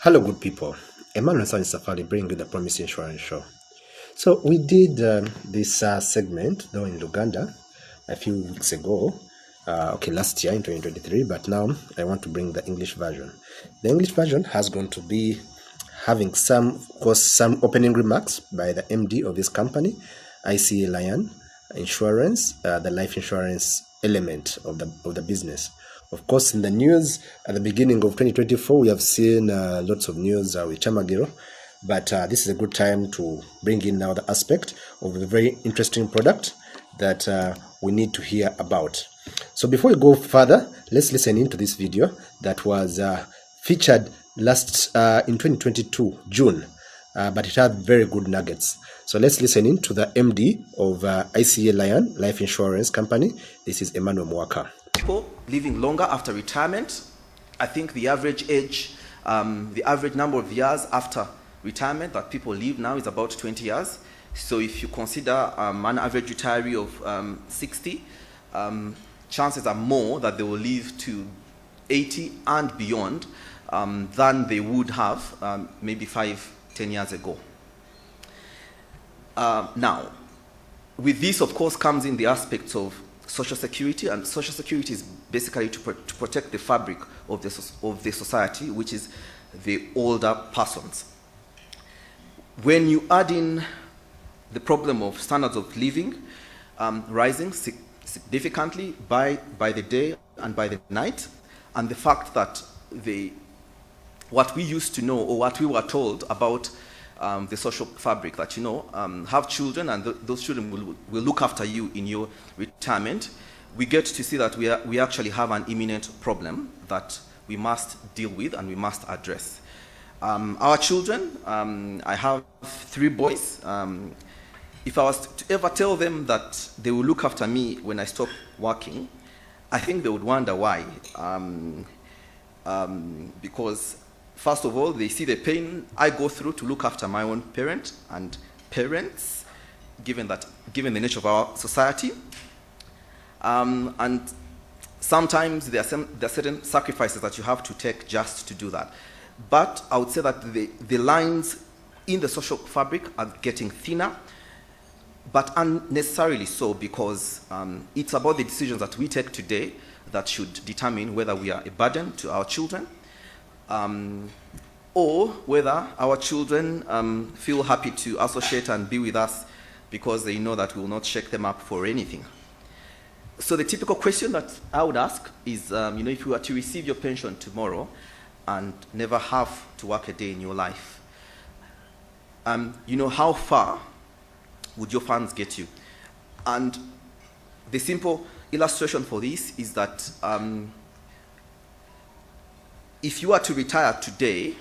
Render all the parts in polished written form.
Hello, good people. Emmanuel Safari bringing you the Promise Insurance Show. So we did this segment though in Uganda a few weeks ago, last year in 2023, but now I want to bring the English version. The English version has going to be having some opening remarks by the MD of this company, ICEA Lion Insurance, the life insurance element of the business. Of course, in the news at the beginning of 2024, we have seen lots of news with Chamagiro, but this is a good time to bring in now the aspect of a very interesting product that we need to hear about. So before we go further, let's listen into this video that was featured last in 2022, June, but it had very good nuggets. So let's listen in to the MD of ICEA Lion Life Insurance Company. This is Emmanuel Mwaka. People living longer after retirement. I think the average age, the average number of years after retirement that people live now is about 20 years. So if you consider an average retiree of 60, chances are more that they will live to 80 and beyond than they would have maybe 5-10 years ago. Now, with this, of course, comes in the aspects of Social Security, and Social Security is basically to protect the fabric of the society, which is the older persons. When you add in the problem of standards of living rising significantly by the day and by the night, and the fact that what we used to know or what we were told about the social fabric, that have children and those children will look after you in your retirement, we get to see that we actually have an imminent problem that we must deal with and we must address. Our children, I have 3 boys. If I was to ever tell them that they will look after me when I stop working, I think they would wonder why. Because first of all, they see the pain I go through to look after my own parent and parents, given the nature of our society. And sometimes there are certain sacrifices that you have to take just to do that. But I would say that the lines in the social fabric are getting thinner, but unnecessarily so, because it's about the decisions that we take today that should determine whether we are a burden to our children, or whether our children feel happy to associate and be with us because they know that we will not shake them up for anything. So the typical question that I would ask is, if you were to receive your pension tomorrow and never have to work a day in your life, how far would your funds get you? And the simple illustration for this is that if you are to retire today,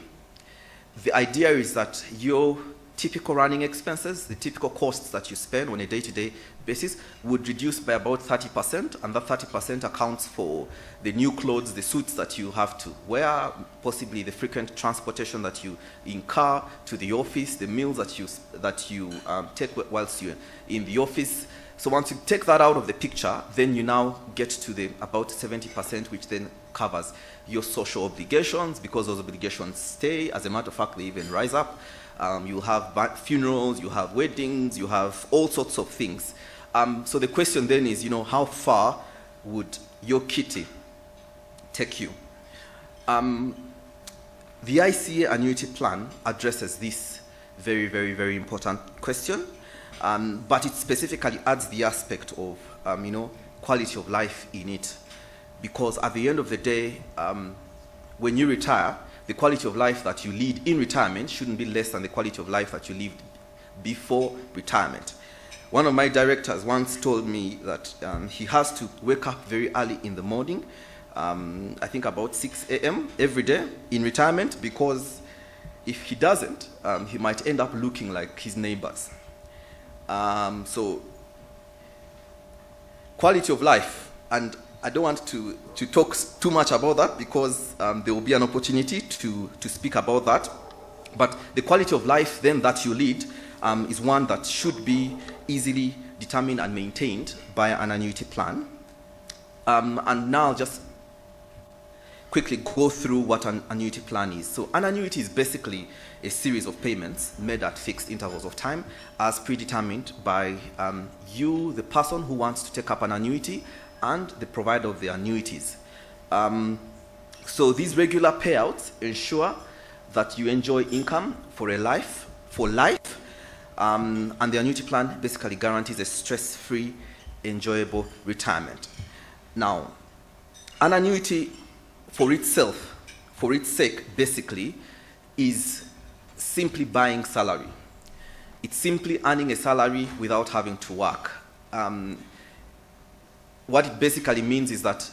the idea is that your typical running expenses, the typical costs that you spend on a day-to-day basis, would reduce by about 30%, and that 30% accounts for the new clothes, the suits that you have to wear, possibly the frequent transportation that you incur to the office, the meals that you take whilst you're in the office. So once you take that out of the picture, then you now get to about 70%, which then covers your social obligations, because those obligations stay. As a matter of fact, they even rise up. You have funerals, you have weddings, you have all sorts of things. So the question then is, how far would your kitty take you? The ICEA annuity plan addresses this very, very, very important question, but it specifically adds the aspect of, quality of life in it. Because at the end of the day, when you retire, the quality of life that you lead in retirement shouldn't be less than the quality of life that you lived before retirement. One of my directors once told me that he has to wake up very early in the morning, I think about 6 a.m. every day in retirement, because if he doesn't, he might end up looking like his neighbors. So, quality of life, and I don't want to talk too much about that, because there will be an opportunity to speak about that. But the quality of life then that you lead is one that should be easily determined and maintained by an annuity plan. And now just quickly go through what an annuity plan is. So an annuity is basically a series of payments made at fixed intervals of time as predetermined by you, the person who wants to take up an annuity, and the provider of the annuities. So these regular payouts ensure that you enjoy income for life, and the annuity plan basically guarantees a stress-free, enjoyable retirement. Now, an annuity for itself, for its sake, basically, is simply buying salary. It's simply earning a salary without having to work. What it basically means is that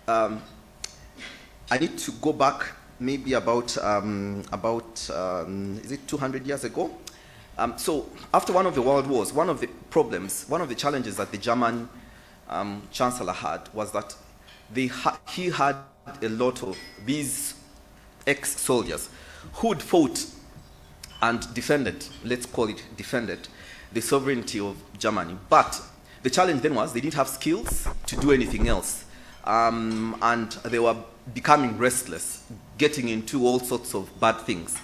I need to go back maybe about is it 200 years ago? So after one of the world wars, one of the challenges that the German chancellor had was that he had a lot of these ex-soldiers who'd fought and defended, let's call it defended, the sovereignty of Germany. But the challenge then was they didn't have skills to do anything else. And they were becoming restless, getting into all sorts of bad things.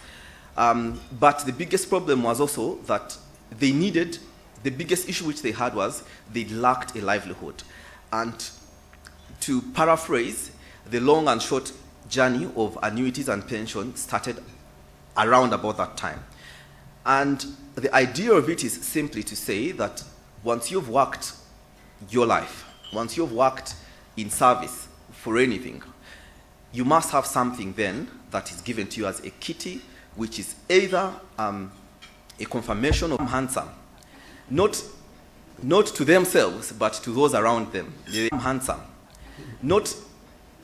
But the biggest problem was also that the biggest issue which they had was they lacked a livelihood. And to paraphrase, the long and short journey of annuities and pension started around about that time. And the idea of it is simply to say that once you've worked your life, once you've worked in service for anything, you must have something then that is given to you as a kitty, which is either a confirmation of handsome, not to themselves, but to those around them. They're handsome. Not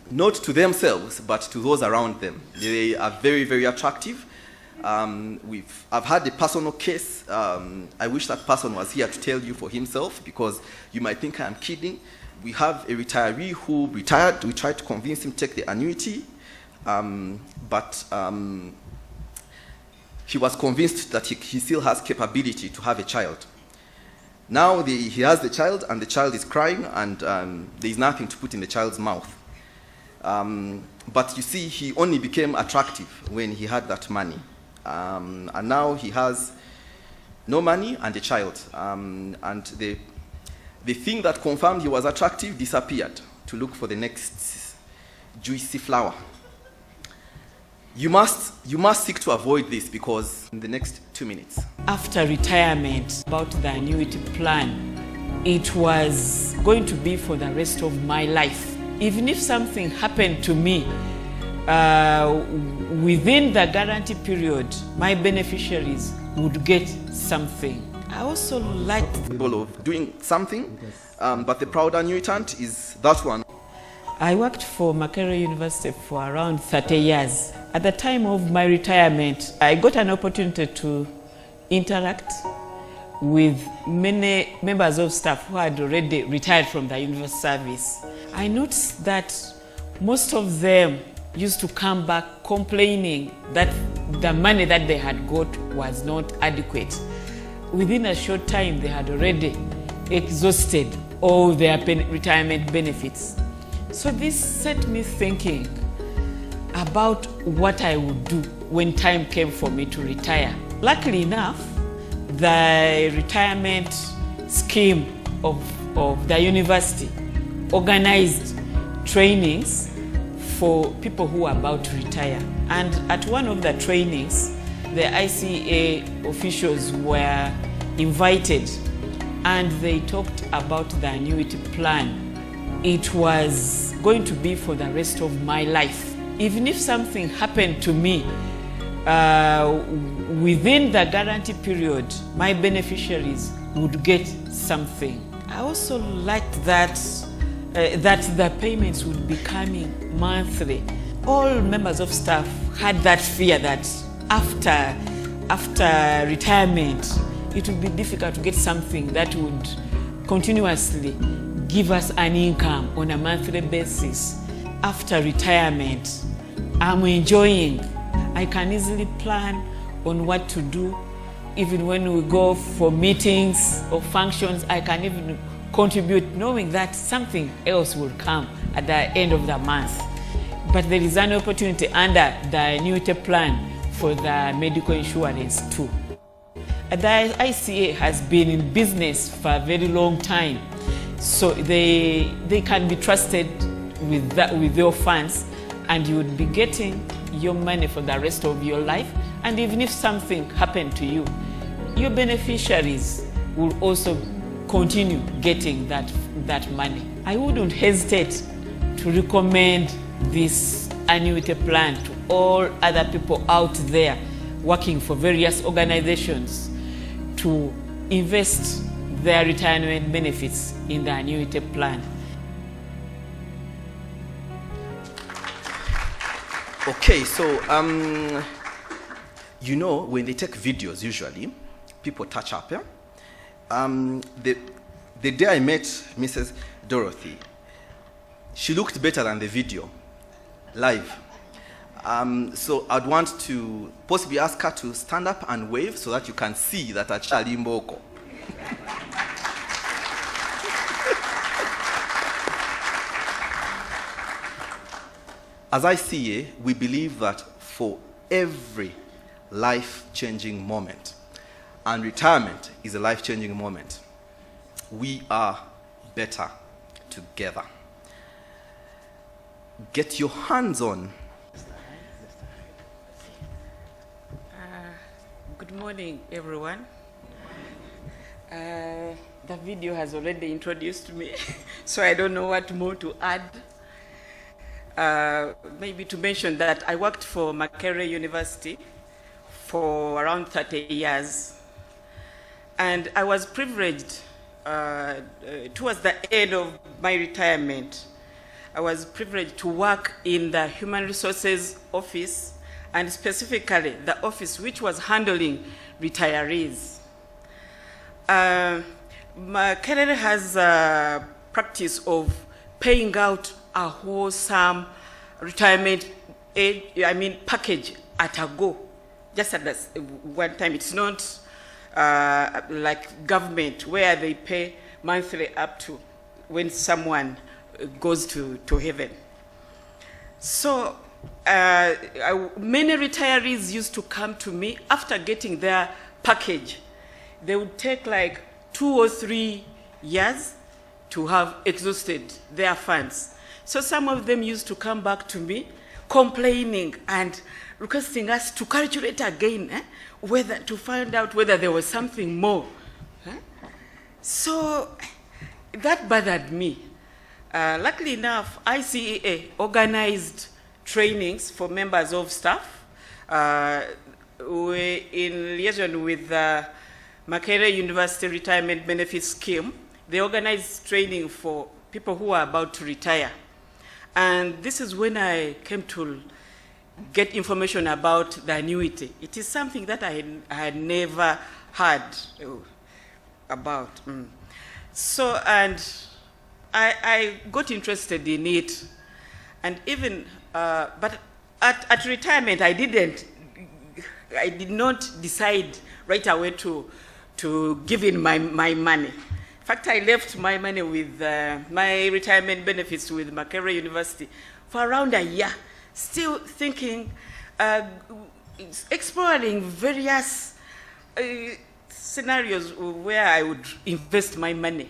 to themselves, but to those around them. They are very, very attractive. I've had a personal case. I wish that person was here to tell you for himself, because you might think I'm kidding. We have a retiree who retired. We tried to convince him to take the annuity, but he was convinced that he still has capability to have a child. Now he has the child, and the child is crying, and there is nothing to put in the child's mouth. But you see, he only became attractive when he had that money. And now he has no money and a child. And the thing that confirmed he was attractive disappeared to look for the next juicy flower. You must seek to avoid this, because in the next 2 minutes. After retirement, about the annuity plan, it was going to be for the rest of my life. Even if something happened to me within the guarantee period, my beneficiaries would get something. I also liked of doing something, but the proud annuitant is that one. I worked for Makerere University for around 30 years. At the time of my retirement, I got an opportunity to interact with many members of staff who had already retired from the university service. I noticed that most of them used to come back complaining that the money that they had got was not adequate. Within a short time, they had already exhausted all their retirement benefits. So this set me thinking about what I would do when time came for me to retire. Luckily enough, the retirement scheme of the university organized trainings for people who are about to retire. And at one of the trainings, the ICEA officials were invited, and they talked about the annuity plan. It was going to be for the rest of my life. Even if something happened to me within the guarantee period, my beneficiaries would get something. I also liked that the payments would be coming monthly. All members of staff had that fear that after retirement, it would be difficult to get something that would continuously give us an income on a monthly basis. After retirement, I'm enjoying. I can easily plan on what to do. Even when we go for meetings or functions, I can even contribute knowing that something else will come at the end of the month. but there is an opportunity under the annuity plan for the medical insurance too. The ICA has been in business for a very long time, so they can be trusted with your funds, and you would be getting your money for the rest of your life. And even if something happened to you, your beneficiaries will also continue getting that money. I wouldn't hesitate to recommend this annuity plan to all other people out there working for various organizations to invest their retirement benefits in the annuity plan. Okay, so you know, when they take videos, usually people touch up. Yeah? The day I met Mrs. Dorothy, she looked better than the video live. So I'd want to possibly ask her to stand up and wave so that you can see that Achali Mboko. As ICEA, we believe that for every life-changing moment, and retirement is a life-changing moment, we are better together. Get your hands on. Good morning, everyone. The video has already introduced me, so I don't know what more to add. Maybe to mention that I worked for Makerere University for around 30 years. And I was privileged towards the end of my retirement. I was privileged to work in the Human Resources Office, and specifically the office which was handling retirees. Makerere has a practice of paying out a wholesome retirement package at a go, just at one time. It's not like government where they pay monthly up to when someone goes to heaven. So many retirees used to come to me after getting their package. They would take like 2 or 3 years to have exhausted their funds. So some of them used to come back to me complaining and requesting us to calculate again, whether to find out whether there was something more. So that bothered me. Luckily enough, ICEA organized trainings for members of staff in liaison with the Makerere University Retirement Benefits Scheme. They organized training for people who are about to retire. And this is when I came to get information about the annuity. It is something that I had never heard about. So, and I got interested in it. And even, but at retirement, I did not decide right away to give in my money. In fact, I left my money with my retirement benefits with Makerere University for around a year, still thinking, exploring various scenarios where I would invest my money.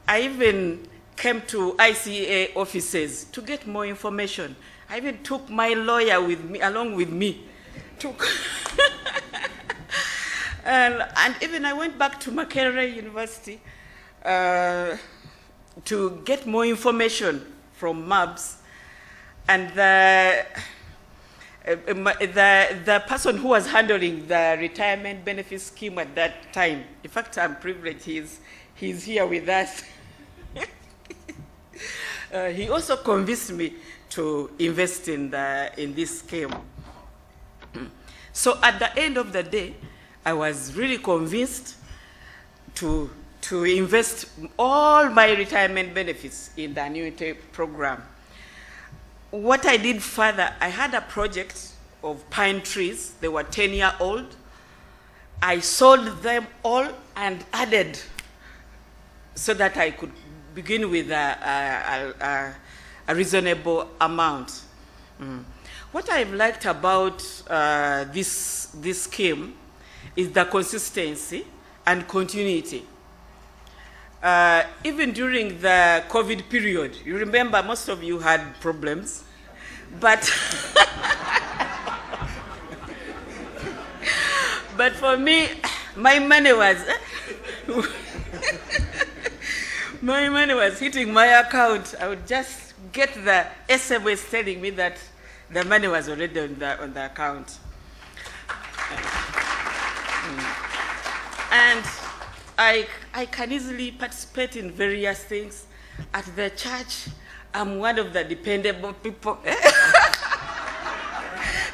I even came to ICEA offices to get more information. I even took my lawyer with me, along with me. And even I went back to Makerere University to get more information from MABS. And the person who was handling the retirement benefit scheme at that time, in fact, I'm privileged, he's here with us. He also convinced me to invest in this scheme. So at the end of the day, I was really convinced to invest all my retirement benefits in the annuity program. What I did further, I had a project of pine trees. They were 10-year-old. I sold them all and added so that I could begin with a reasonable amount. What I've liked about this scheme is the consistency and continuity. Even during the COVID period, you remember most of you had problems, but but for me, my money was my money was hitting my account. I would just get the SMS telling me that the money was already on the account. And I can easily participate in various things. At the church, I'm one of the dependable people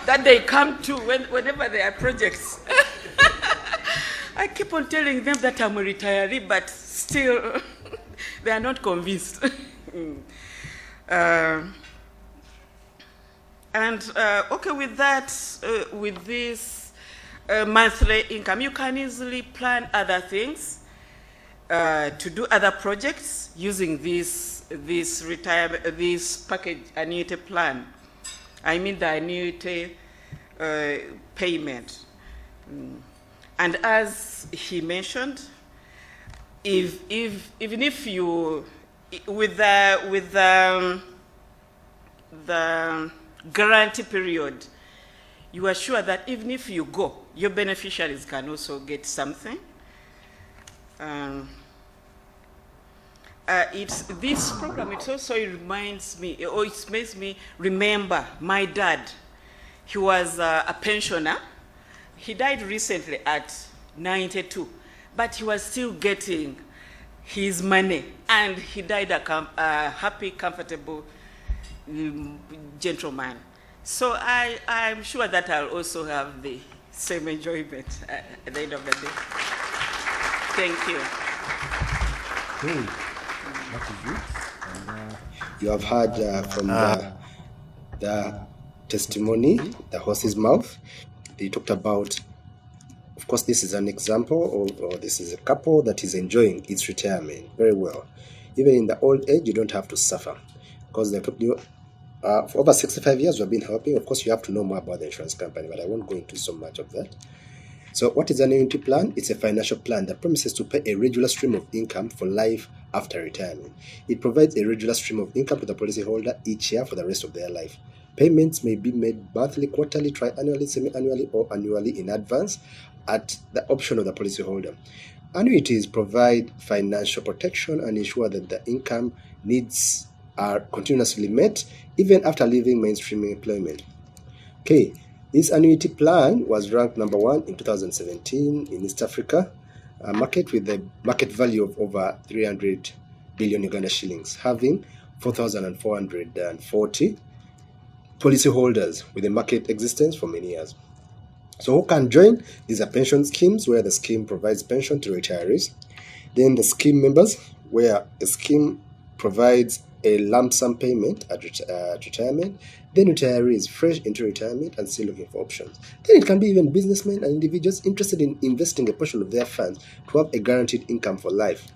that they come to whenever there are projects. I keep on telling them that I'm a retiree, but still they are not convinced. Okay, with that, with this monthly income, you can easily plan other things, to do other projects using this package annuity plan. I mean the annuity payment. And as he mentioned, even if you, with the guarantee period, you are sure that even if you go, your beneficiaries can also get something. This program, it also reminds me, or it makes me remember my dad. He was a pensioner. He died recently at 92, but he was still getting his money, and he died a happy, comfortable gentleman. So I'm sure that I'll also have the same enjoyment at the end of the day. Thank you. Okay. That is it. And, you have heard from the testimony, the horse's mouth. They talked about, of course, this is an example, or this is a couple that is enjoying its retirement very well. Even in the old age, you don't have to suffer, because they told you, for over 65 years, we've been helping. Of course, you have to know more about the insurance company, but I won't go into so much of that. So what is an annuity plan? It's a financial plan that promises to pay a regular stream of income for life after retirement. It provides a regular stream of income to the policyholder each year for the rest of their life. Payments may be made monthly, quarterly, triannually, semi-annually, or annually in advance at the option of the policyholder. Annuities provide financial protection and ensure that the income needs are continuously met even after leaving mainstream employment. Okay, this annuity plan was ranked number 1 in 2017 in East Africa, a market with a market value of over 300 billion Uganda shillings, having 4,440 policyholders with a market existence for many years. So who can join? These are pension schemes where the scheme provides pension to retirees. Then the scheme members, where a scheme provides a lump sum payment at retirement. Then retirees fresh into retirement and still looking for options. Then it can be even businessmen and individuals interested in investing a portion of their funds to have a guaranteed income for life.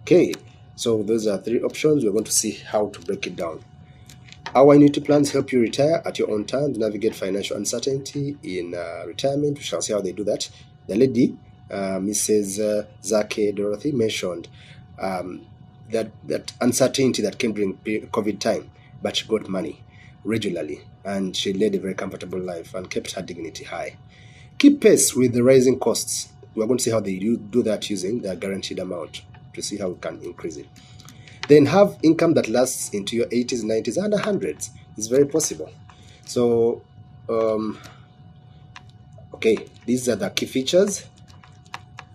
Okay, so those are 3 options. We're going to see how to break it down. Our annuity plans help you retire at your own time to navigate financial uncertainty in retirement. We shall see how they do that. The lady, Mrs. Zake Dorothy, mentioned that uncertainty that came during COVID time, but she got money regularly and she led a very comfortable life and kept her dignity high. Keep pace with the rising costs. We're going to see how they do that using the guaranteed amount to see how we can increase it. Then have income that lasts into your 80s, 90s, and 100s. It's very possible. So, okay, these are the key features.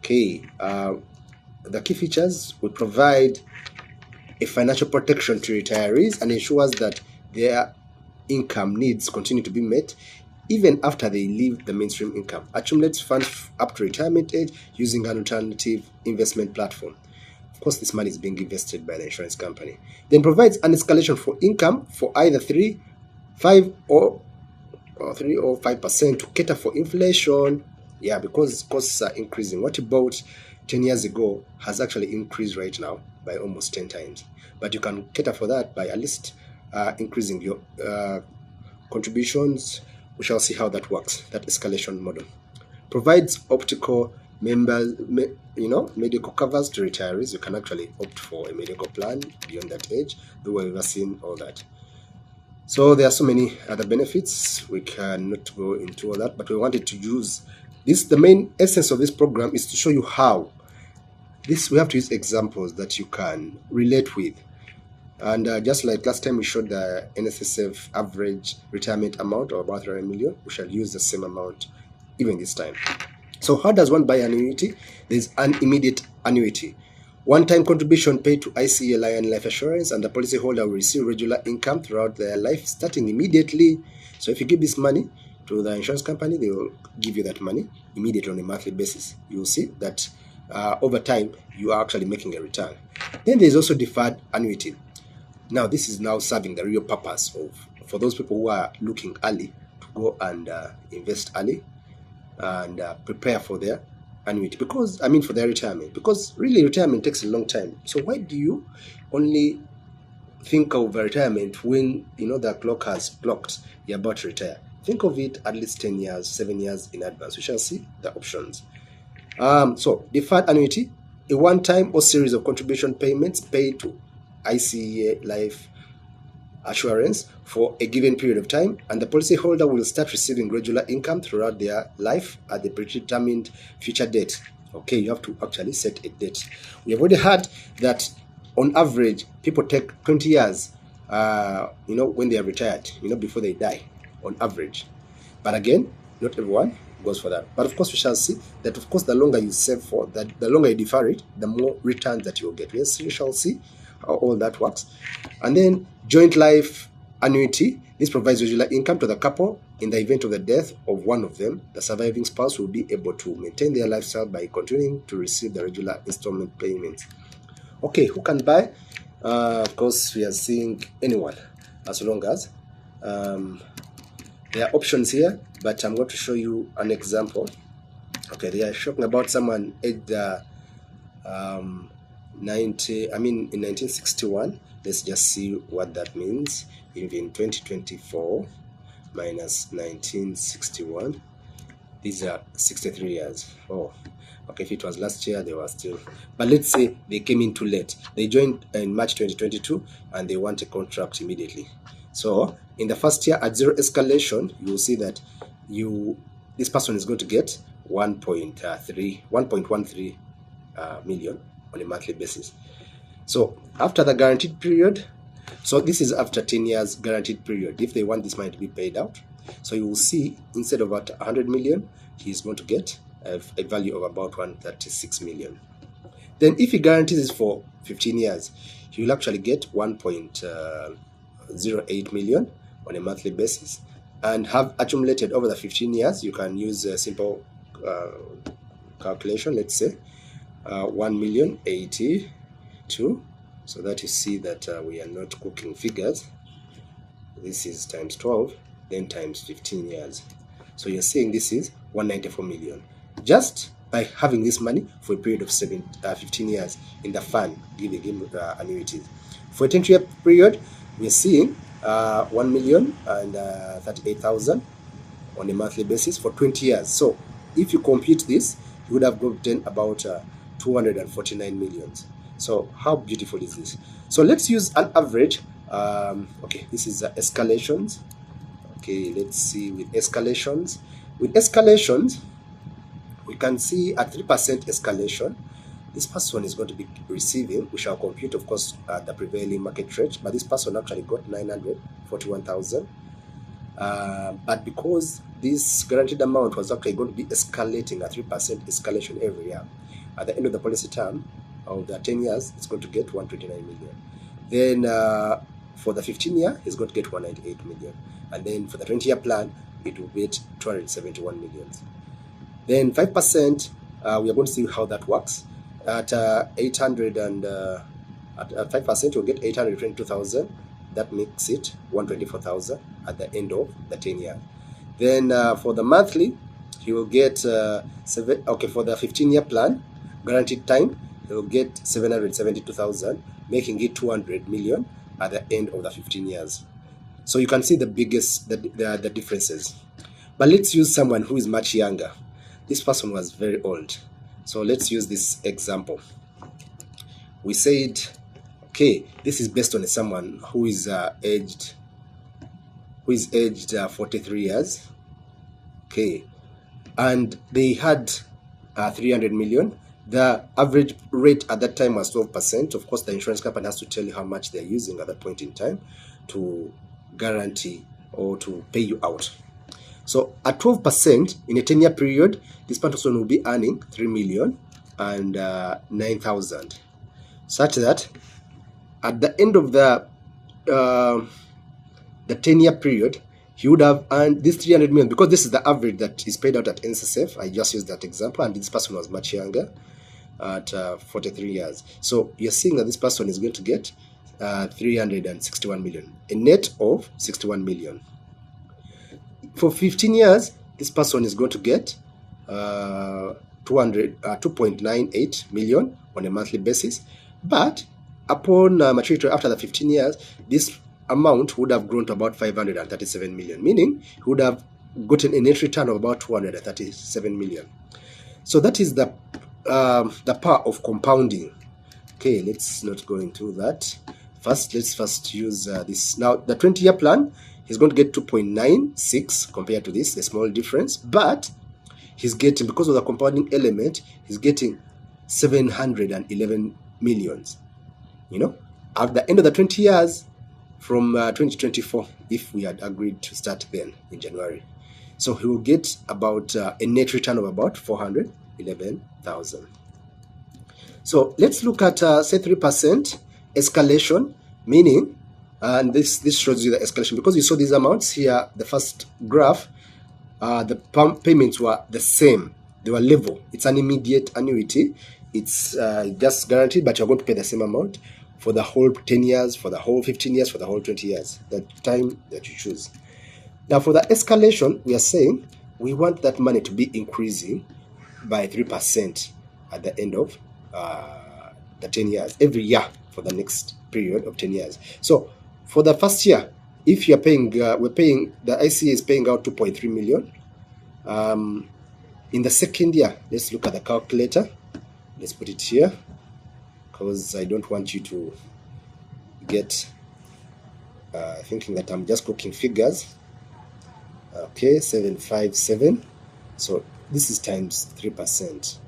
Okay, the key features will provide a financial protection to retirees and ensures that their income needs continue to be met even after they leave the mainstream income. Accumulates funds up to retirement age using an alternative investment platform. Of course, this money is being invested by the insurance company. Then provides an escalation for income for either 3, 5, or 5% to cater for inflation. Yeah, because costs are increasing. What about 10 years ago has actually increased right now by almost 10 times. But you can cater for that by at least increasing your contributions. We shall see how that works, that escalation model. Provides optical medical covers to retirees. You can actually opt for a medical plan beyond that age, though we've ever seen all that. So there are so many other benefits. We cannot go into all that, but we wanted to use this. The main essence of this program is to show you how this. We have to use examples that you can relate with. And just like last time we showed the NSSF average retirement amount of about 300 million, we shall use the same amount even this time. So how does one buy an annuity? There's an immediate annuity. One-time contribution paid to ICEA Lion Life Assurance, and the policyholder will receive regular income throughout their life, starting immediately. So if you give this money to the insurance company, they will give you that money immediately on a monthly basis. You will see that over time, you are actually making a return. Then there's also deferred annuity. Now, this is now serving the real purpose for those people who are looking early to go and invest early and prepare for their annuity, for their retirement, because really retirement takes a long time. So why do you only think of retirement when the clock has clocked, you're about to retire? Think of it at least 10 years, 7 years in advance. We shall see the options. So deferred annuity, a one-time or series of contribution payments paid to ICEA Life Assurance for a given period of time, and the policyholder will start receiving regular income throughout their life at the predetermined future date. Okay, you have to actually set a date. We have already heard that on average, people take 20 years, when they are retired, before they die, on average. But again, not everyone goes for that. But of course, we shall see that, of course, the longer you save for, that the longer you defer it, the more returns that you will get. Yes, we shall see how all that works. And then joint life annuity. This provides regular income to the couple. In the event of the death of one of them, the surviving spouse will be able to maintain their lifestyle by continuing to receive the regular installment payments. Okay, who can buy? Of course, we are seeing anyone, as long as there are options here, but I'm going to show you an example. Okay, they are talking about someone aged in 1961. Let's just see what that means. In 2024 minus 1961, these are 63 years. Oh, okay, if it was last year, they were still, but let's say they came in too late. They joined in March 2022 and they want a contract immediately. So in the first year at zero escalation, you will see that this person is going to get 1.13 million on a monthly basis. So after the guaranteed period, so this is after 10 years guaranteed period, if they want this money to be paid out. So you will see, instead of at 100 million, he is going to get a value of about 136 million. Then if he guarantees it for 15 years, he will actually get 1.08 million on a monthly basis, and have accumulated over the 15 years. You can use a simple calculation. Let's say 1,082,000, so that you see that we are not cooking figures. This is times 12, then times 15 years. So you're saying this is 194 million just by having this money for a period of 15 years in the fund, giving him annuities. For a 10-year period, we're seeing 1,038,000 on a monthly basis for 20 years. So if you compute this, you would have gotten about 249 millions. So how beautiful is this? So let's use an average. Okay, this is escalations. Okay, let's see with escalations. With escalations, we can see at 3% escalation, this person is going to be receiving, we shall compute, of course, the prevailing market rate, but this person actually got 941,000. But because this guaranteed amount was actually going to be escalating at 3% escalation every year, at the end of the policy term of the 10 years, it's going to get 129 million. Then for the 15 year, it's going to get 198 million. And then for the 20-year plan, it will get 271 million. Then 5%, we are going to see how that works. At 800 and at 5%, you'll get 822,000. That makes it 124,000 at the end of the 10 year. Then for the monthly, he will get for the 15-year plan, guaranteed time, he will get 772,000, making it 200 million at the end of the 15 years. So you can see the biggest the differences. But let's use someone who is much younger. This person was very old. So let's use this example. We said, okay, this is based on someone who is aged 43 years. Okay, and they had 300 million. The average rate at that time was 12%. Of course, the insurance company has to tell you how much they're using at that point in time to guarantee or to pay you out. So at 12% in a 10-year period, this person will be earning 3,009,000, such that at the end of the 10-year period, he would have earned this 300 million, because this is the average that is paid out at NSSF. I just used that example, and this person was much younger at 43 years. So you're seeing that this person is going to get 361 million, a net of 61 million. For 15 years, this person is going to get 2.98 million on a monthly basis. But upon maturity after the 15 years, this amount would have grown to about 537 million, meaning he would have gotten a net return of about 237 million. So that is the power of compounding. Okay, let's not go into that. Let's first use this. Now, the 20-year plan, he's going to get 2.96 compared to this, a small difference, but he's getting, because of the compounding element, he's getting 711 millions. You know, at the end of the 20 years, from 2024, if we had agreed to start then in January. So he will get about a net return of about 411,000. So let's look at, say, 3% escalation, meaning, and this shows you the escalation, because you saw these amounts here, the first graph, the payments were the same. They were level. It's an immediate annuity. It's just guaranteed, but you're going to pay the same amount for the whole 10 years, for the whole 15 years, for the whole 20 years, the time that you choose. Now, for the escalation, we are saying we want that money to be increasing by 3% at the end of the 10 years, every year for the next period of 10 years. So for the first year, if you're paying, the ICEA is paying out 2.3 million. In the second year, let's look at the calculator. Let's put it here, because I don't want you to get thinking that I'm just cooking figures. Okay, 757. So this is times 3%.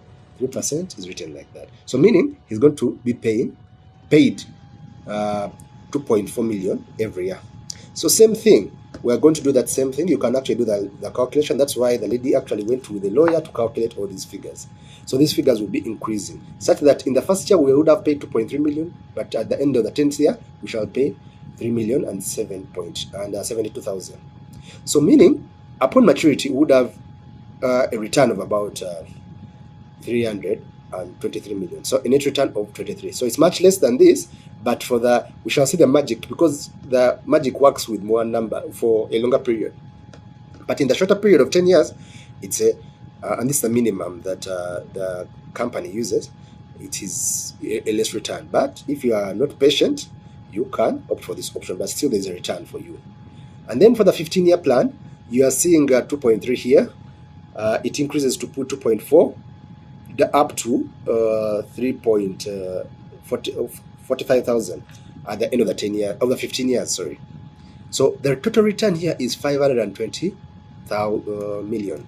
3% is written like that. So meaning he's going to be paid 2.4 million every year. So same thing. We're going to do that same thing. You can actually do the calculation. That's why the lady actually went to the lawyer to calculate all these figures. So these figures will be increasing, such that in the first year we would have paid 2.3 million, but at the end of the 10th year we shall pay 3,072,000. So meaning upon maturity we would have a return of about 323 million. So a net return of 23. So it's much less than this, but for we shall see the magic, because the magic works with more number for a longer period. But in the shorter period of 10 years, it's and this is the minimum that the company uses, it is a less return. But if you are not patient, you can opt for this option, but still there's a return for you. And then for the 15-year plan, you are seeing 2.3 here. It increases to 2.4, up to 3.45,000 at the end of the 15 years. Sorry. So the total return here is 520 million.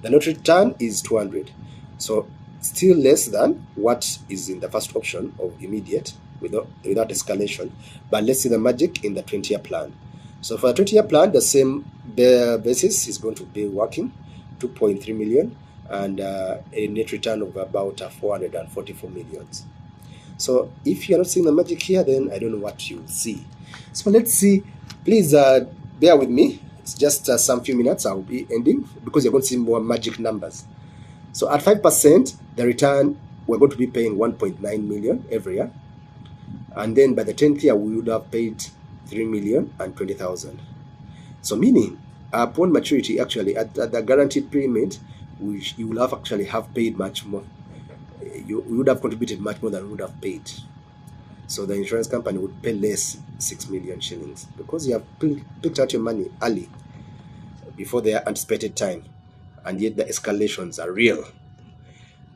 The net return is 200. So still less than what is in the first option of immediate without escalation. But let's see the magic in the 20-year plan. So for the 20-year plan, the same basis is going to be working, 2.3 million, and a net return of about 444 millions. So if you're not seeing the magic here, then I don't know what you see. So let's see. Please bear with me. It's just some few minutes. I'll be ending, because you're going to see more magic numbers. So at 5%, the return, we're going to be paying 1.9 million every year. And then by the 10th year, we would have paid 3,020,000. So meaning, upon maturity, actually, at the guaranteed payment, you will have paid much more. You would have contributed much more than you would have paid. So the insurance company would pay less 6 million shillings because you have picked out your money early before their anticipated time, and yet the escalations are real.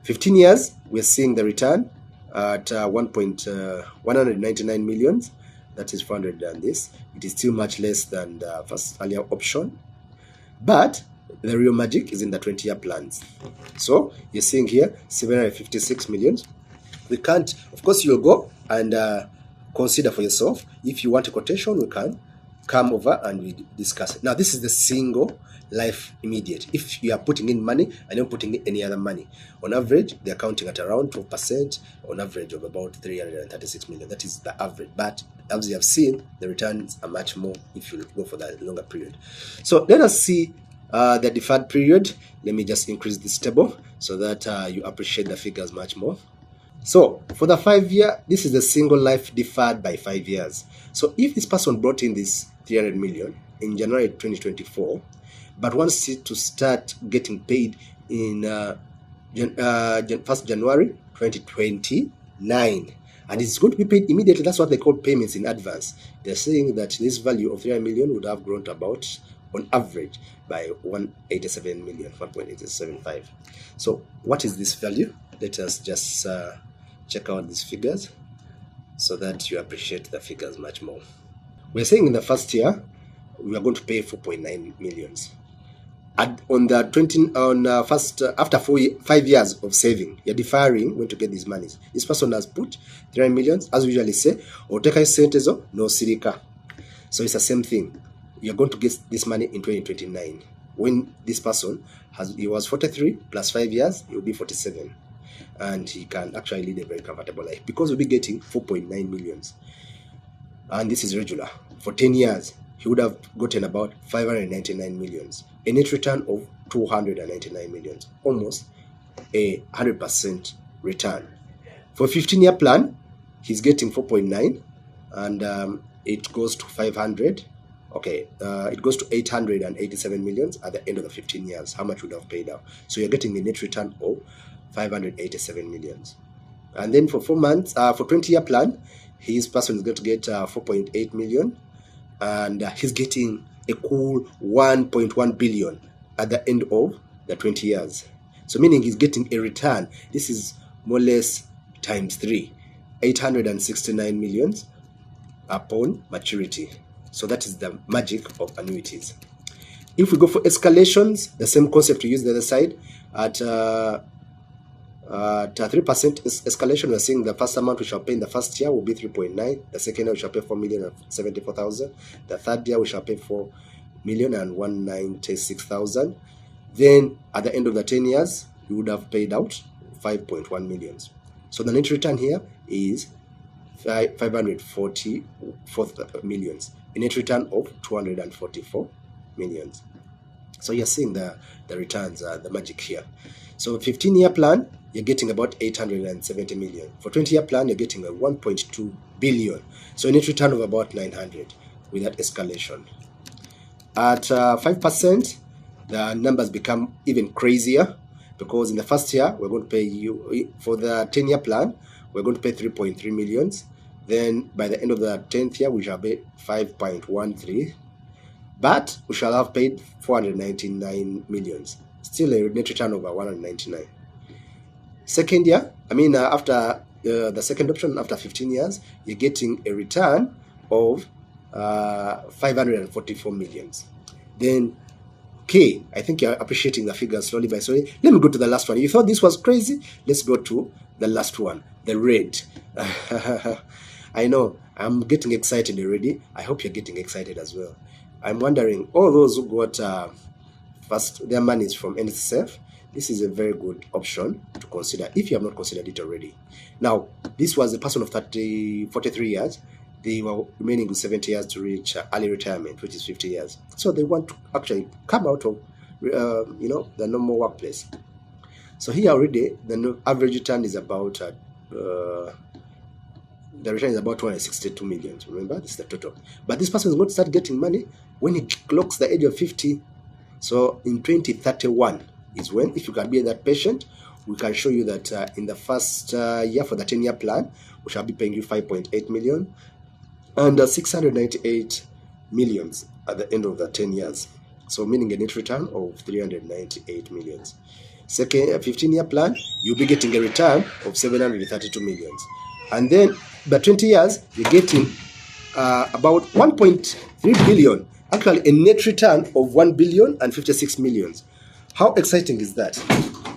15 years, we're seeing the return at 199 millions. That is 400 than this. It is still much less than the first earlier option. But the real magic is in the 20-year plans. So you're seeing here 756 millions. We can't, of course, you'll go and consider for yourself. If you want a quotation, we can come over and we discuss it. Now, this is the single life immediate. If you are putting in money and you're putting in any other money, on average, they're counting at around 12%, on average of about 336 million. That is the average. But as you have seen, the returns are much more if you go for that longer period. So let us see the deferred period. Let me just increase this table so that you appreciate the figures much more. So for the 5-year, this is the single life deferred by 5 years. So if this person brought in this 300 million in January 2024, but wants it to start getting paid in 1st January 2029, and it's going to be paid immediately. That's what they call payments in advance. They're saying that this value of 300 million would have grown to about, on average, by 187 million, 1.875. So what is this value? Let us just check out these figures so that you appreciate the figures much more. We're saying in the first year, we are going to pay 4.9 millions. On the after 5 years of saving, you're deferring when to get these monies. This person has put 300 millions, as we usually say, oteka sentezo no sirika. So it's the same thing. You're going to get this money in 2029. When this person he was 43 plus 5 years, he will be 47. And he can actually lead a very comfortable life because we'll be getting 4.9 millions. And this is regular. For 10 years, he would have gotten about 599 millions. A net return of 299 millions. Almost a 100% return. For a 15-year plan, he's getting 4.9 and it goes to 500. Okay, it goes to 887 millions at the end of the 15 years. How much would have paid out? So you're getting a net return of 587 millions. And then for 4 months, for 20-year plan, his person is going to get 4.8 million, and he's getting a cool 1.1 billion at the end of the 20 years. So meaning he's getting a return. This is more or less times 3, 869 millions upon maturity. So that is the magic of annuities. If we go for escalations, the same concept we use the other side. At 3% escalation, we're saying the first amount we shall pay in the first year will be 3.9. The second year we shall pay 4,074,000. The third year we shall pay 4,196,000. Then at the end of the 10 years, we would have paid out 5.1 millions. So the net return here is 544 millions. A net return of 244 millions. So you're seeing the returns, the magic here. So 15-year plan, you're getting about 870 million. For 20-year plan, you're getting a 1.2 billion. So a net return of about 900 with that escalation. At 5%, the numbers become even crazier because in the first year, we're going to pay you, for the 10-year plan, we're going to pay 3.3 millions. Then by the end of the 10th year, we shall pay 5.13. But we shall have paid 499 millions. Still a net return over 199. Second year, after the second option, after 15 years, you're getting a return of 544 millions. Then, okay, I think you're appreciating the figures slowly by slowly. Let me go to the last one. You thought this was crazy? Let's go to the last one, the red. I know, I'm getting excited already. I hope you're getting excited as well. I'm wondering, all those who got first their monies from NSSF, this is a very good option to consider if you have not considered it already. Now, this was a person of 43 years. They were remaining with 70 years to reach early retirement, which is 50 years. So they want to actually come out of the normal workplace. So here already, the average return is about the return is about 262 million. Remember, this is the total. But this person is going to start getting money when he clocks the age of 50. So in 2031 is when, if you can be that patient, we can show you that in the first year for the 10-year plan, we shall be paying you 5.8 million and 698 millions at the end of the 10 years. So meaning a net return of 398 millions. Second 15-year plan, you'll be getting a return of 732 millions. And then the 20 years, you're getting about 1.3 billion. Actually, a net return of 1 billion and 56 millions. How exciting is that?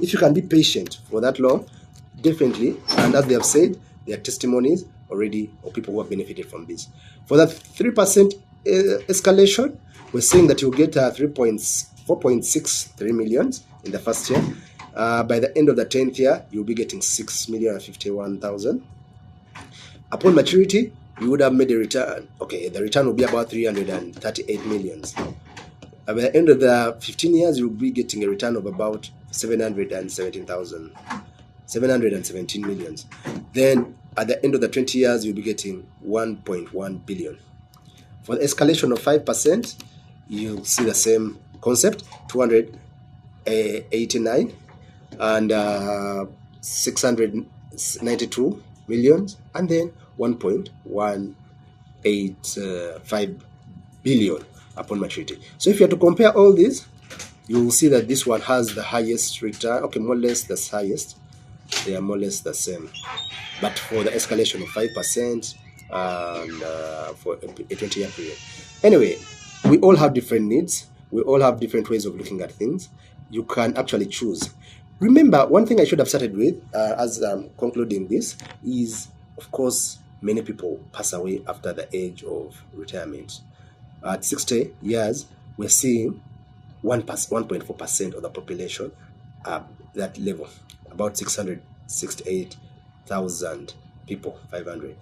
If you can be patient for that long, definitely, and as they have said, there are testimonies already of people who have benefited from this. For that 3% escalation, we're saying that you'll get 4.63 millions in the first year. By the end of the 10th year, you'll be getting 6,051,000. Upon maturity, you would have made a return. Okay, the return will be about 338 millions. By the end of the 15 years, you'll be getting a return of about 717 millions. Then at the end of the 20 years, you'll be getting 1.1 billion. For the escalation of 5%, you'll see the same concept, 289 and 692 millions, and then 1.185 billion upon maturity. So if you have to compare all these, you will see that this one has the highest return. Okay, more or less the highest. They are more or less the same. But for the escalation of 5% and for a 20-year period. Anyway, we all have different needs. We all have different ways of looking at things. You can actually choose. Remember, one thing I should have started with as I'm concluding this is, of course, many people pass away after the age of retirement. At 60 years, we're seeing 1.4% of the population at that level, about 668,000 people, 500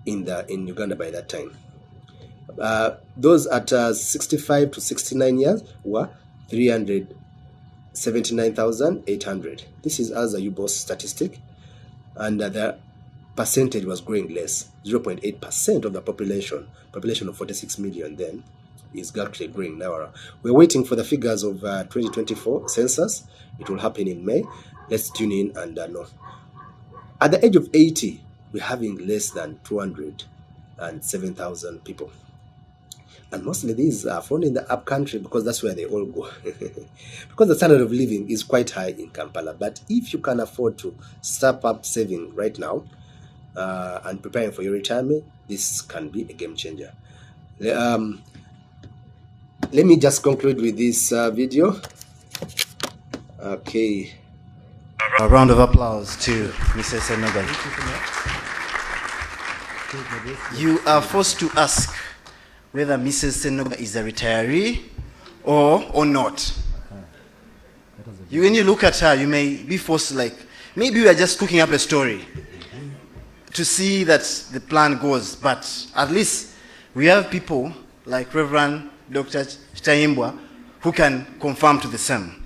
in Uganda by that time. Those at 65 to 69 years were 379,800. This is as a UBOS statistic, and the percentage was growing less, 0.8% of the population of 46 million then is actually growing now. We're waiting for the figures of 2024 census. It will happen in May. Let's tune in and know. At the age of 80, we're having less than 207,000 people. And mostly these are found in the up country because that's where they all go. Because the standard of living is quite high in Kampala. But if you can afford to step up saving right now and preparing for your retirement, this can be a game changer. Let me just conclude with this video. Okay. A round of applause to Mrs. Senoga. You are forced to ask whether Mrs. Senoga is a retiree or not. When you look at her, you may be forced, like, maybe we are just cooking up a story to see that the plan goes, but at least we have people like Reverend Dr. Chitaimbwa who can confirm to the same.